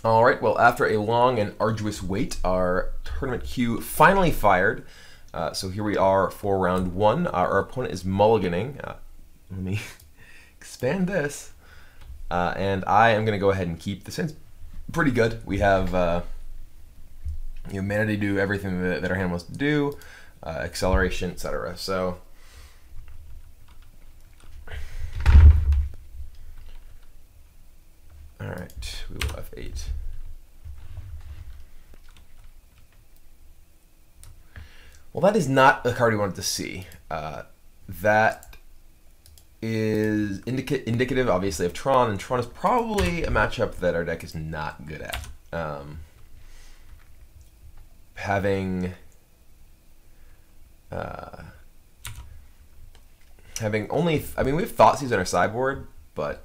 All right, well, after a long and arduous wait, our tournament queue finally fired. So here we are for round one. Our opponent is mulliganing. Let me expand this. And I am going to go ahead and keep this. It's pretty good. We have mana to do everything that our hand wants to do, acceleration, etc. So all right, we will F8. Well, that is not the card we wanted to see. That is indicative, obviously, of Tron, and Tron is probably a matchup that our deck is not good at. Having only, I mean, we have Thoughtseize on our sideboard, but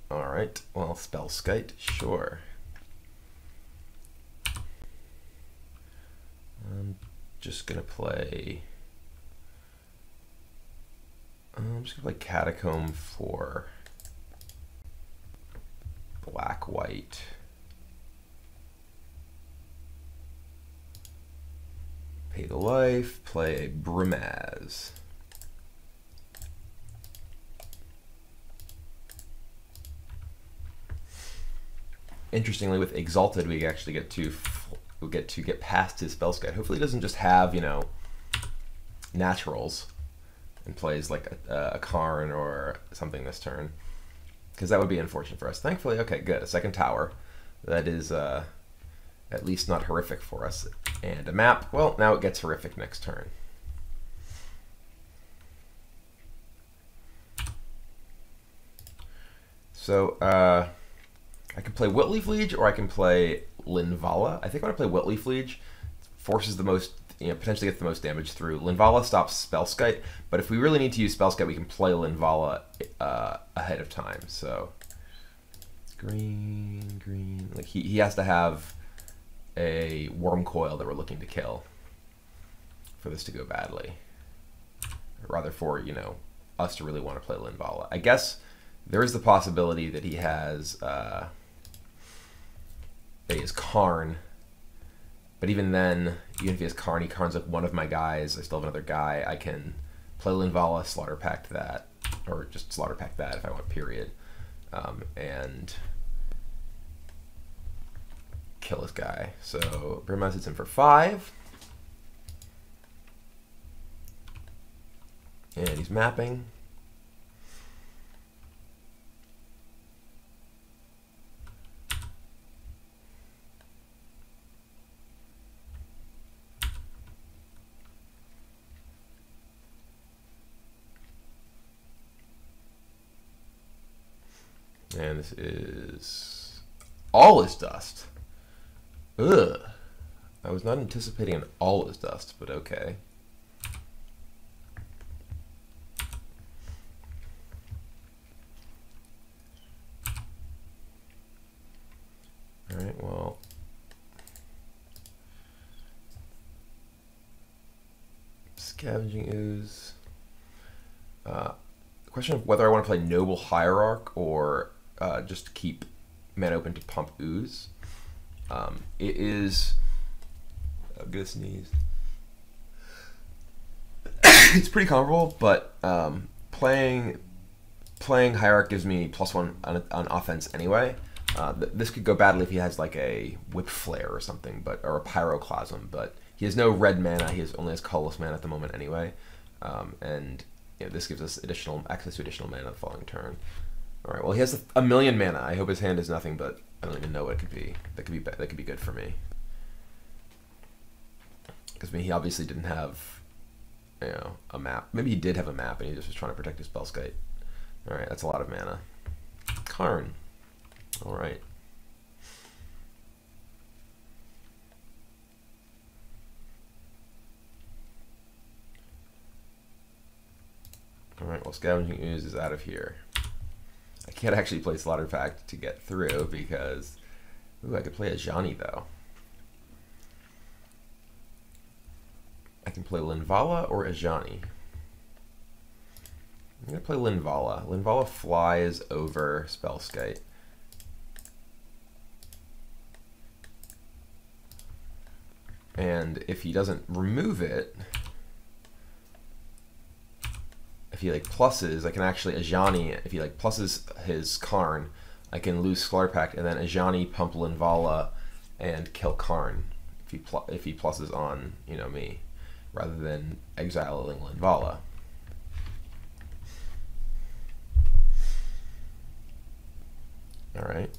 all right, well, Spellskite, sure. I'm just gonna play. I'm just gonna play Catacomb for black-white. Pay the life, play a Brimaz. Interestingly, with Exalted, we actually get to get past his Spellskite. Hopefully, he doesn't just have, you know, naturals and plays like a Karn or something this turn, because that would be unfortunate for us. Thankfully, okay, good. A second tower. That is at least not horrific for us. And a map. Well, now it gets horrific next turn. So I can play Whitleaf Liege or I can play Linvala. I think I'm gonna play Whitleaf Liege. Forces the most, potentially gets the most damage through. Linvala stops Spellskite, but if we really need to use Spellskite, we can play Linvala ahead of time. So green. Like he has to have a Worm Coil that we're looking to kill for this to go badly. Or rather for, us to really want to play Linvala. I guess there is the possibility that he has Karn. But even then, even if he has Karn, Karn's like one of my guys. I still have another guy. I can play Linvala, Slaughter Pact that, or just Slaughter Pact that if I want, period. And kill this guy. So Brimaz hits him for 5. And he's mapping. And this is all is dust. Ugh. I was not anticipating an all is dust, but okay. All right, well. Scavenging Ooze. The question of whether I want to play Noble Hierarch or just keep mana open to pump Ooze. It is. I'm gonna sneeze. It's pretty comparable, but playing Hierarch gives me +1 on offense anyway. This could go badly if he has like a Whip Flare or something, or a Pyroclasm. But he has no red mana. He only has colorless mana at the moment anyway, and this gives us access to additional mana the following turn. All right. Well, he has a million mana. I hope his hand is nothing but, I don't even know what it could be. That could be good for me. Because he obviously didn't have, a map. Maybe he did have a map and he just was trying to protect his Spellskite. All right. That's a lot of mana. Karn. All right. All right. Well, Scavenging Ooze is out of here. I can't actually play Slaughter Pact to get through because, ooh, I could play a Ajani though. I can play Linvala or Ajani. I'm gonna play Linvala. Linvala flies over Spellskite. And if he doesn't remove it, if he like pluses, I can actually Ajani, if he like pluses his Karn, I can lose Slaughter Pact and then Ajani, pump Linvala, and kill Karn if he pluses on, you know, me, rather than exiling Linvala. Alright.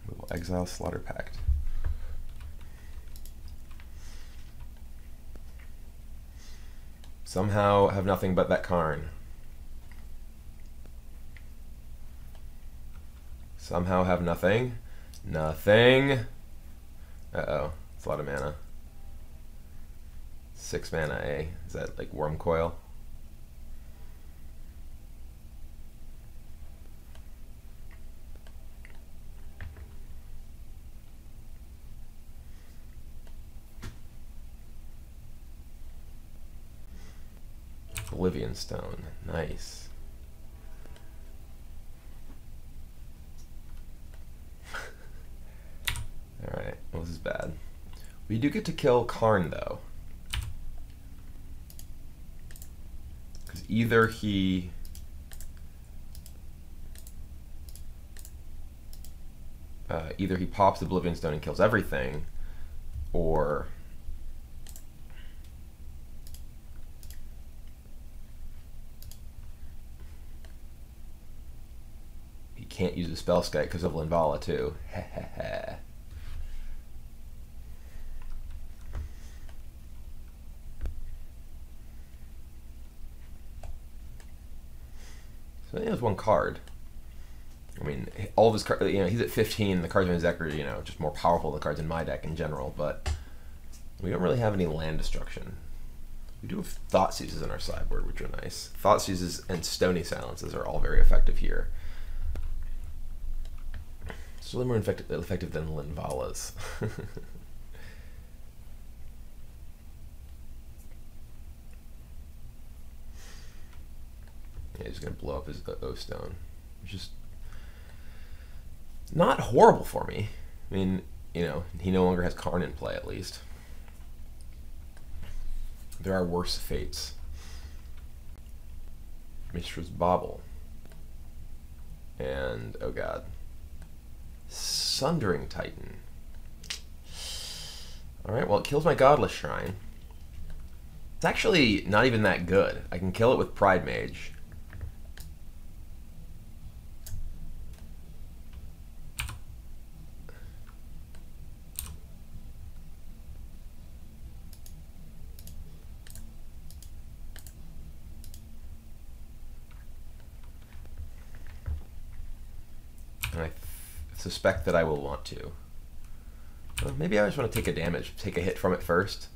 We will exile Slaughter Pact. Somehow have nothing but that Karn. Somehow have nothing. Nothing. Uh-oh. It's a lot of mana. 6 mana, eh? Is that like Worm Coil? Oblivion Stone. Nice. Alright, well, this is bad. We do get to kill Karn, though. Because either he... either he pops Oblivion Stone and kills everything, or... he can't use the spell skite because of Linvala, too. Heh. So he has one card. I mean, all of his cards, you know, he's at 15. The cards in his deck are, you know, just more powerful than the cards in my deck in general, but we don't really have any land destruction. We do have Thoughtseizes in our sideboard, which are nice. Thoughtseizes and Stony Silences are all very effective here. It's really more effective than Linvalas. Yeah, he's going to blow up his O-Stone, which is not horrible for me. I mean, you know, he no longer has Karn in play, at least. There are worse fates. Mishra's Bauble. And, oh god. Sundering Titan. Alright, well, it kills my Godless Shrine. It's actually not even that good. I can kill it with Pride Mage. And I suspect that I will want to. Well, maybe I just want to take take a hit from it first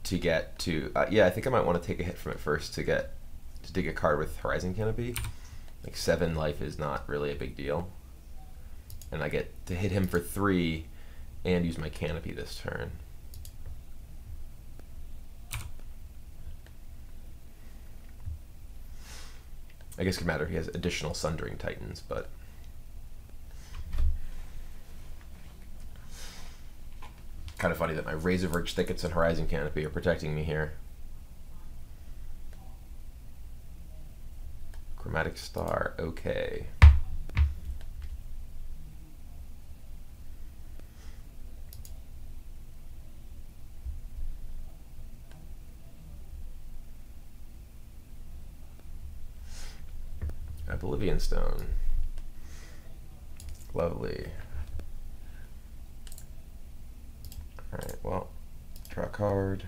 to get to... yeah, I think I might want to take a hit from it first to dig a card with Horizon Canopy. Like 7 life is not really a big deal. And I get to hit him for 3 and use my Canopy this turn. I guess it could matter if he has additional Sundering Titans, but... kind of funny that my Razorverge Thickets and Horizon Canopy are protecting me here. Chromatic Star, okay. Oblivion Stone. Lovely. Alright, well, draw a card.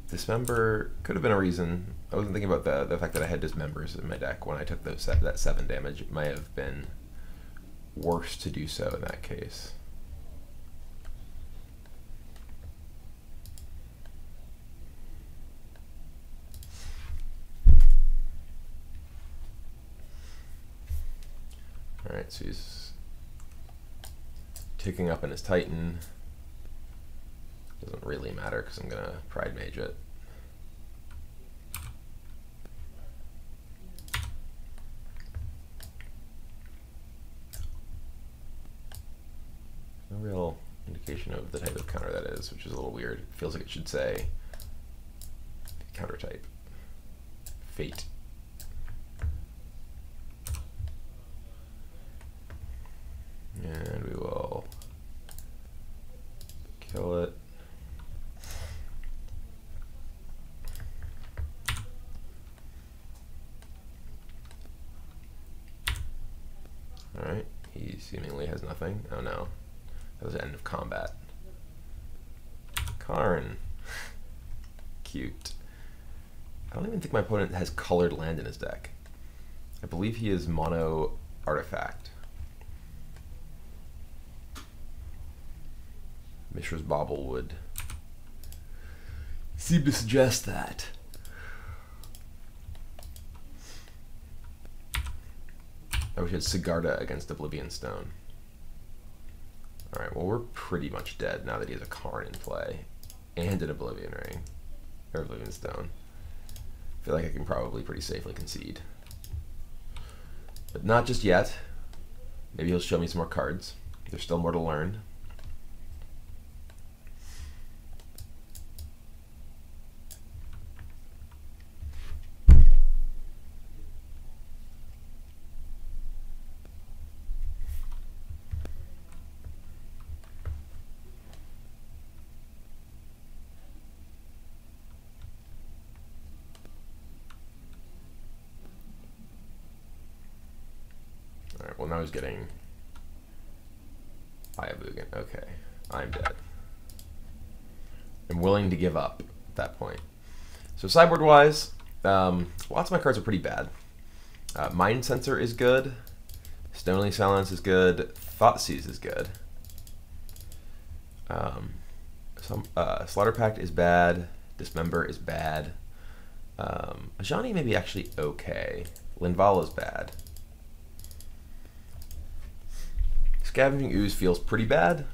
Dismember could have been a reason. I wasn't thinking about the fact that I had Dismembers in my deck when I took that 7 damage. It might have been worse to do so in that case. Alright, so he's ticking up in his Titan. Doesn't really matter because I'm gonna Pride Mage it. No real indication of the type of counter that is, which is a little weird. It feels like it should say counter type. Fate. And we will kill it. Alright, he seemingly has nothing. Oh no. That was the end of combat. Karn. Cute. I don't even think my opponent has colored land in his deck. I believe he is mono artifact. Mishra's Bauble would seem to suggest that. I wish he had Sigarda against Oblivion Stone. Alright, well we're pretty much dead now that he has a Karn in play. And an Oblivion Ring. Or Oblivion Stone. I feel like I can probably pretty safely concede. But not just yet. Maybe he'll show me some more cards. There's still more to learn. Alright, well now he's getting Ayabugan. Okay, I'm dead. I'm willing to give up at that point. So sideboard wise, lots of my cards are pretty bad. Mind Sensor is good. Stony Silence is good. Thoughtseize is good. Slaughter Pact is bad. Dismember is bad. Ajani may be actually okay. Linvala is bad. Scavenging Ooze feels pretty bad.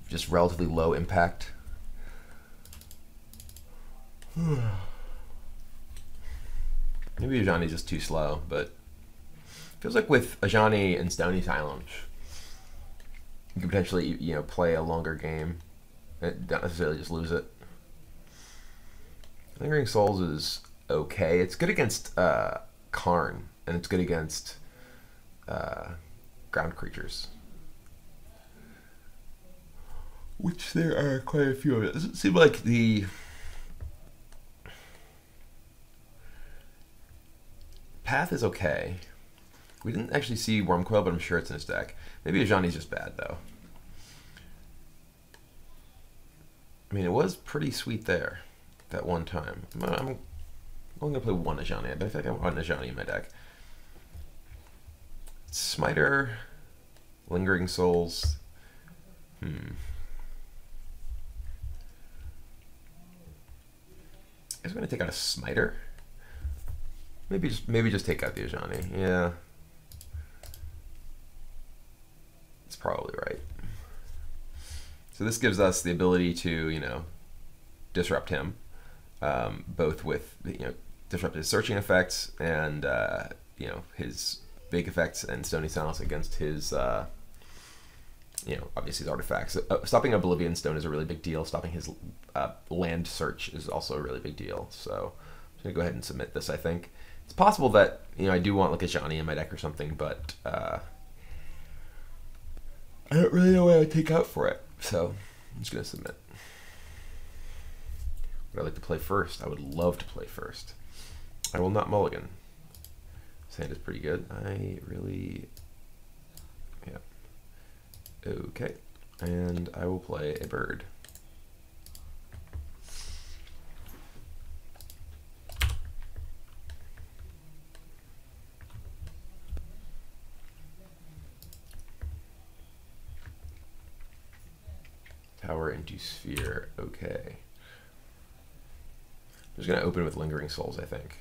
Just relatively low impact. Maybe Ajani's just too slow, but feels like with Ajani and Stony Silence, you could potentially, you know, play a longer game and not necessarily just lose it. Lingering Souls is okay. It's good against Karn, and it's good against ground creatures, which there are quite a few of it. Does it seem like the Path is okay? We didn't actually see Wormcoil, but I'm sure it's in his deck. Maybe Ajani's just bad though. I mean, it was pretty sweet there that one time. I'm only gonna play one Ajani, but I feel like I want an Ajani in my deck. Smiter, Lingering Souls. I'm gonna take out a Smiter. Maybe just take out the Ajani. Yeah, it's probably right. So this gives us the ability to, you know, disrupt him, both with, you know, disrupt his searching effects and you know, his big effects and Stony Silence against his, you know, obviously his artifacts. Stopping Oblivion Stone is a really big deal. Stopping his land search is also a really big deal. So I'm gonna go ahead and submit this. I think it's possible that, you know, I do want like a Ajani in my deck or something, but I don't really know what I would take out for it. So I'm just gonna submit. Would I like to play first? I would love to play first. I will not mulligan. This hand is pretty good. I really, yeah. Okay, and I will play a bird. Tower into sphere. Okay. I'm just gonna open with Lingering Souls, I think.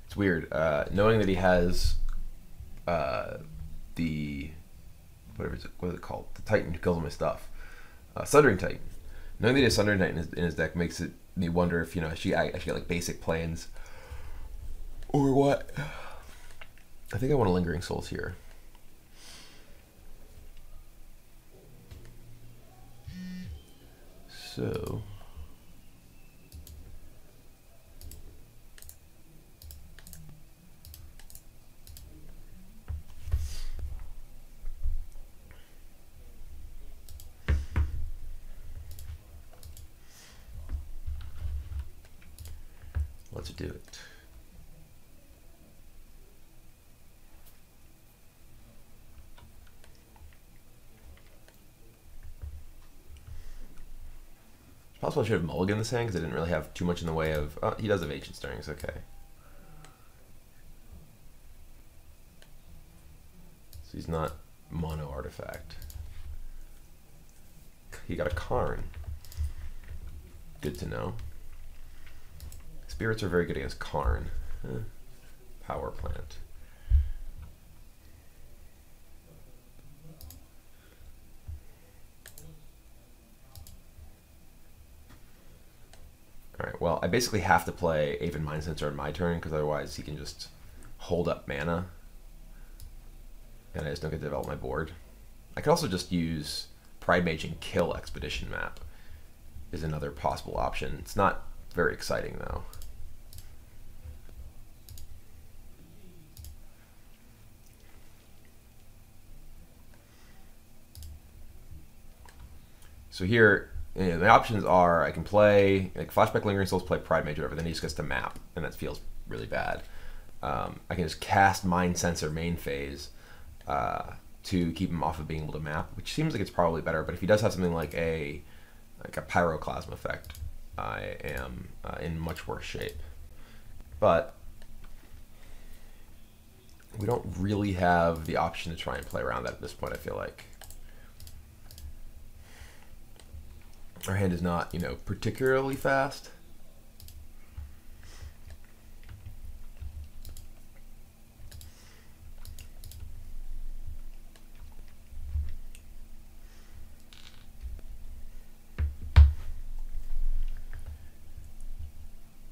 It's weird, knowing that he has the what is it called? The Titan who kills all my stuff. Sundering Titan. Knowing that he has Sundering Titan in his deck makes me wonder if I should get like basic planes or what. I think I want a Lingering Souls here. So let's do it. It's possible I should have mulliganed this hand because I didn't really have too much in the way of... Oh, he does have Ancient Stirrings, okay. So he's not mono artifact. He got a Karn. Good to know. Spirits are very good against Karn. Power plant. Alright, well, I basically have to play Aven Mind Sensor on my turn, because otherwise he can just hold up mana. And I just don't get to develop my board. I could also just use Pride Mage and kill Expedition Map, is another possible option. It's not very exciting, though. So here, the options are I can play like Flashback Lingering Souls, play Pride Mage, whatever. Then he just gets to map, and that feels really bad. I can just cast Mind Sensor main phase to keep him off of being able to map, which seems like it's probably better. But if he does have something like a Pyroclasm effect, I am in much worse shape. But we don't really have the option to try and play around that at this point, I feel like. Our hand is not, particularly fast.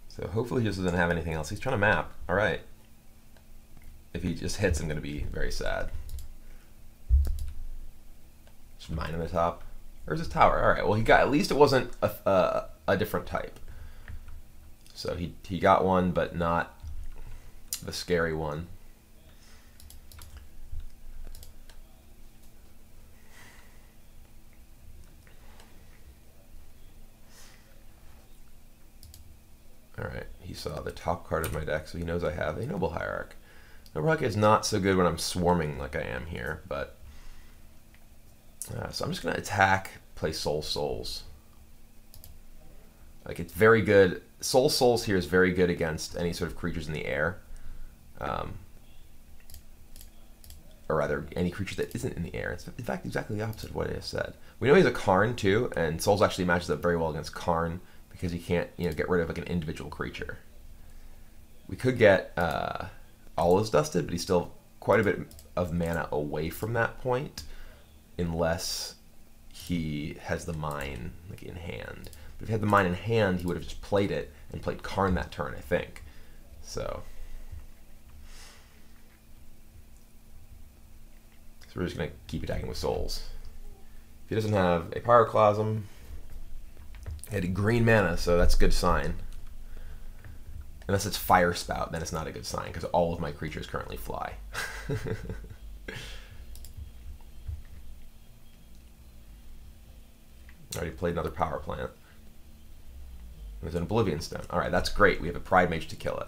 So hopefully he just doesn't have anything else. He's trying to map. All right. If he just hits, I'm going to be very sad. Just mine on the top. Where's his tower? All right. Well, he got, at least it wasn't a different type. So he got one, but not the scary one. All right. He saw the top card of my deck, so he knows I have a Noble Hierarch. Noble Hierarch is not so good when I'm swarming like I am here, but so I'm just going to attack, play Soul Souls. Like, it's very good. Soul Souls here is very good against any sort of creatures in the air. Or rather, any creature that isn't in the air. It's, in fact, exactly the opposite of what I just said. We know he's a Karn, too, and Souls actually matches up very well against Karn because he can't, get rid of, like, an individual creature. We could get Olive's Dusted, but he's still quite a bit of mana away from that point, unless he has the mine like in hand. But if he had the mine in hand, he would have just played it and played Karn that turn, I think. So we're just gonna keep attacking with Souls. If he doesn't have a Pyroclasm, he had green mana, so that's a good sign. Unless it's Fire Spout, then it's not a good sign because all of my creatures currently fly. Already played another power plant. There's an Oblivion Stone. Alright, that's great. We have a Pride Mage to kill it.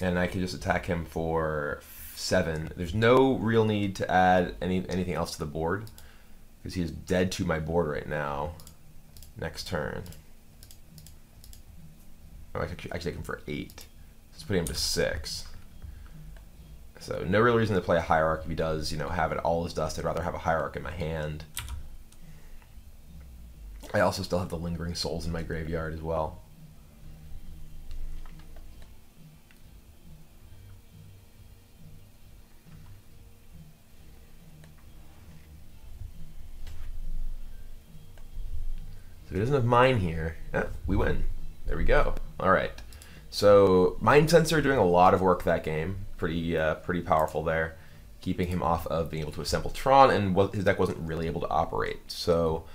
And I can just attack him for 7. There's no real need to add anything else to the board because he is dead to my board right now. Next turn. Oh, I can take him for 8. Let's put him to 6. So no real reason to play a Hierarch if he does, have it all as dust. I'd rather have a Hierarch in my hand I also still have the Lingering Souls in my graveyard as well. So if he doesn't have Mine here, yeah, we win. There we go. All right. So Mind Sensor doing a lot of work that game. Pretty powerful there, keeping him off of being able to assemble Tron, and his deck wasn't really able to operate. So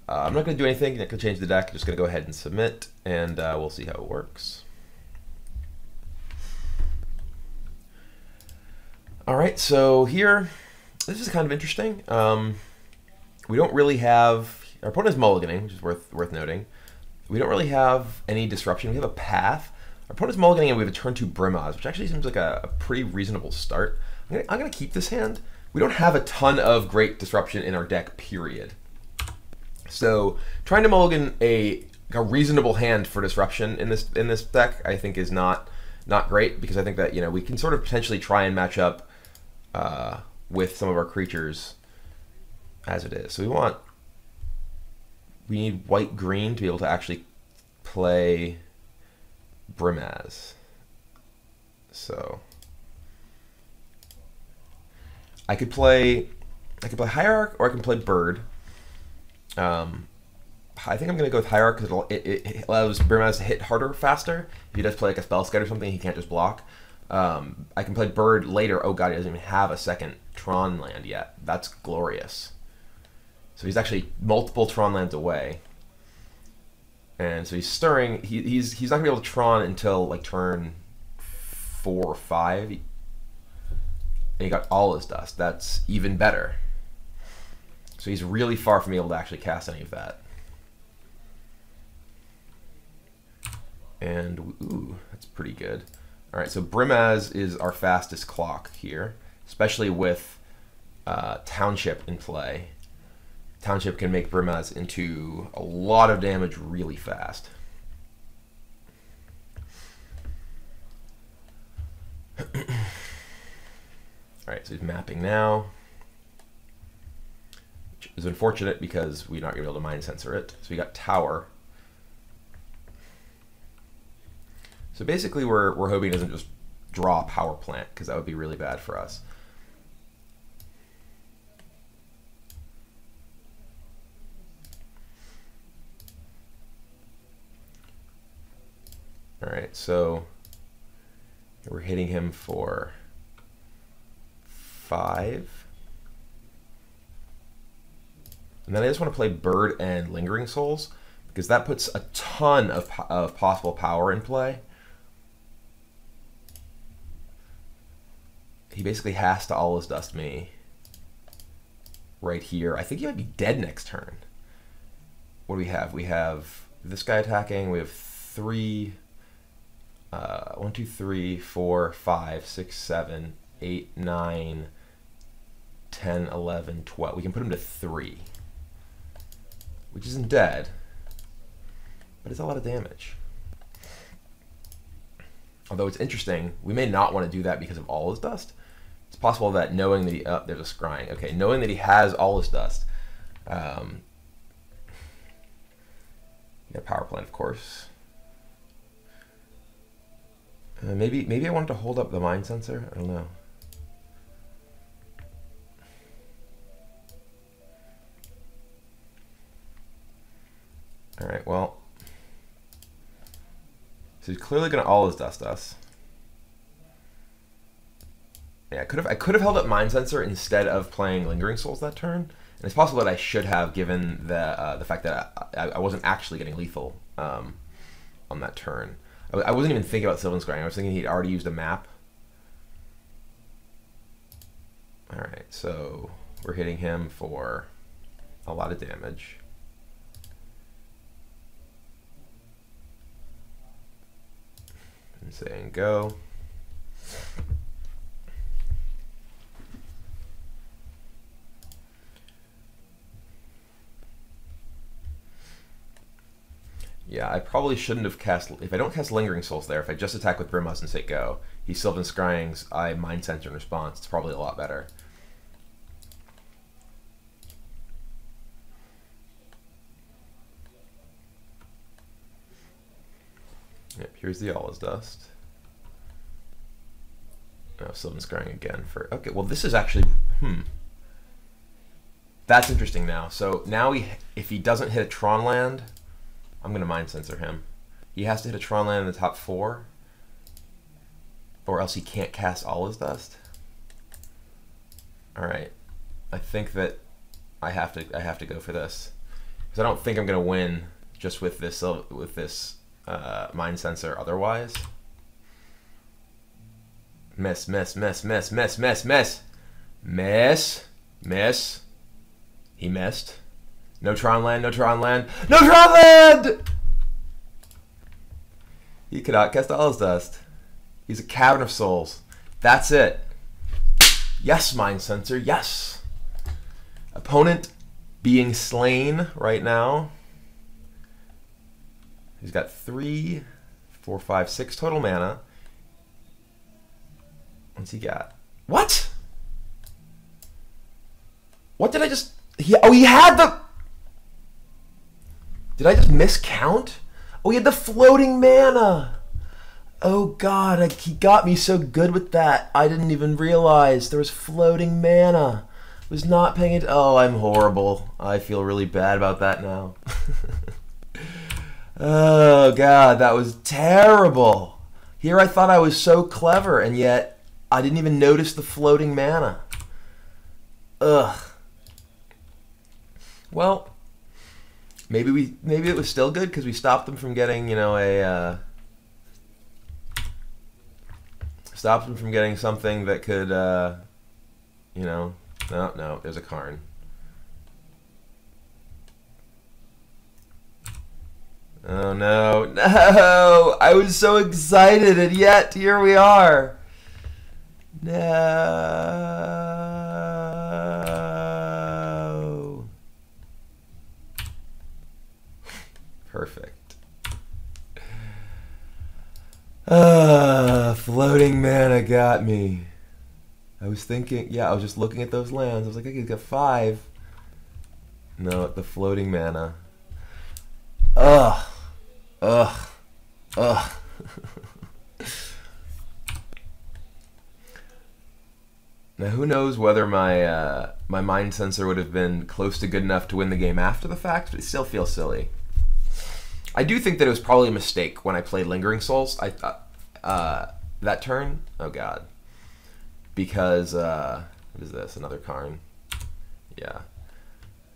I'm not going to do anything. I'm not going to change the deck. I'm just going to go ahead and submit, and we'll see how it works. All right, so here, this is kind of interesting. We don't really have, our opponent is mulliganing, which is worth noting. We don't really have any disruption. We have a path. Our opponent's mulliganing, and we have a turn 2 Brimaz, which actually seems like a pretty reasonable start. I'm gonna keep this hand. We don't have a ton of great disruption in our deck, period. So trying to mulligan a reasonable hand for disruption in this deck, I think, is not great, because I think that, you know, we can sort of potentially try and match up with some of our creatures as it is. So we need white green to be able to actually play Brimaz. So I could play Hierarch, or I can play Bird. I think I'm going to go with Hierarch because it allows Brimaz to hit harder faster. If he does play like a Spell Sked or something, he can't just block. I can play Bird later. Oh god, he doesn't even have a second Tron land yet. That's glorious. So he's actually multiple Tron lands away. And so he's stirring. He's not going to be able to Tron until like turn 4 or 5. And he got all his dust. That's even better. So he's really far from being able to actually cast any of that. And, ooh, that's pretty good. All right, so Brimaz is our fastest clock here, especially with Township in play. Township can make Brimaz into a lot of damage really fast. All right, so he's mapping now, which is unfortunate because we're not going to be able to Mind Sensor it. So we got Tower. So basically we're hoping he doesn't just draw a Power Plant, because that would be really bad for us. All right, so we're hitting him for 5. And then I just want to play Bird and Lingering Souls, because that puts a ton of possible power in play. He basically has to All Is Dust me right here. I think he might be dead next turn. What do we have? We have this guy attacking. We have 3... 1, 2, 3, 4, 5, 6, 7, 8, 9, 10, 11, 12. We can put him to 3, which isn't dead, but it's a lot of damage. Although it's interesting, we may not want to do that because of All His Dust. It's possible that knowing that he, there's a scrying. Okay, knowing that he has All His Dust, yeah, Power Plant, of course. Maybe I wanted to hold up the Mind Sensor. I don't know. All right. Well, so he's clearly going to All His Dust us. Yeah, I could have held up Mind Sensor instead of playing Lingering Souls that turn, and it's possible that I should have, given the fact that I wasn't actually getting lethal on that turn. I wasn't even thinking about Sylvan Scrying. I was thinking he'd already used a map. All right, so we're hitting him for a lot of damage. And saying go. Yeah, I probably shouldn't have cast... If I don't cast Lingering Souls there, if I just attack with Brimaz and say go, he Sylvan Scryings, I Mind Sensor in response. It's probably a lot better. Yep, here's the all is dust. Oh, Sylvan Scrying again for... Okay, well this is actually... That's interesting now. So now if he doesn't hit a Tron land, I'm going to Mind Sensor him. He has to hit a Tron land in the top 4, or else he can't cast All Is Dust. All right, I think that I have to go for this because I don't think I'm going to win just with this Mind Sensor otherwise. Miss, miss, miss, miss, miss, miss, miss, miss, miss. He missed. No Tron land, no Tron land, no Tron land! He cannot cast All His Dust. He's a Cavern of Souls. That's it. Yes, Mind Sensor, yes. Opponent being slain right now. He's got 3, 4, 5, 6 total mana. What's he got? What? What did I just... he had the... Did I just miscount? Oh, he had the floating mana. Oh, God. He got me so good with that. I didn't even realize there was floating mana. I was not paying it. Oh, I'm horrible. I feel really bad about that now. Oh, God. That was terrible. Here I thought I was so clever, and yet I didn't even notice the floating mana. Ugh. Well, maybe it was still good because we stopped them from getting, you know, stopped them from getting something that could, you know, no, there's a Karn. Oh no, no! I was so excited, and yet here we are. No. Perfect. Floating mana got me. I was thinking, yeah, I was just looking at those lands. I was like, I could get 5. No, the floating mana. Ugh. Ugh. Ugh. Now, who knows whether my my Mind Sensor would have been close to good enough to win the game after the fact, but it still feels silly. I do think that it was probably a mistake when I played Lingering Souls. That turn, oh god, because what is this? Another Karn? Yeah.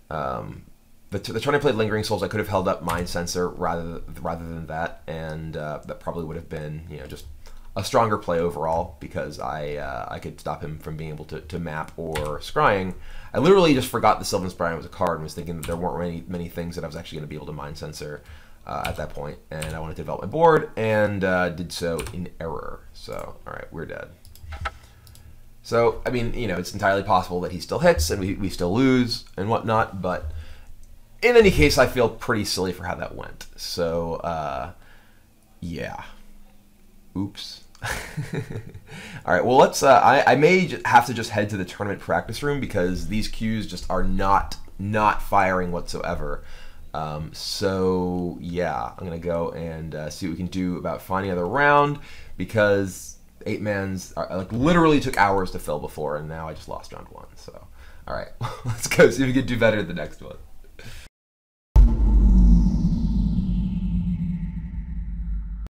The turn I played Lingering Souls, I could have held up Mind Sensor rather than that, and that probably would have been, you know, just a stronger play overall because I could stop him from being able to map or scrying. I literally just forgot the Sylvan Scrying was a card and was thinking that there weren't many things that I was actually going to be able to Mind Sensor at that point, and I wanted to develop my board and did so in error. So, all right, we're dead. So, I mean, you know, it's entirely possible that he still hits and we still lose and whatnot, but in any case, I feel pretty silly for how that went. So, yeah. Oops. All right, well, let's, I may have to just head to the tournament practice room because these queues just are not firing whatsoever. So, yeah, I'm going to go and see what we can do about finding another round because 8-mans like literally took hours to fill before, and now I just lost round 1. So, all right, let's go see if we can do better at the next one.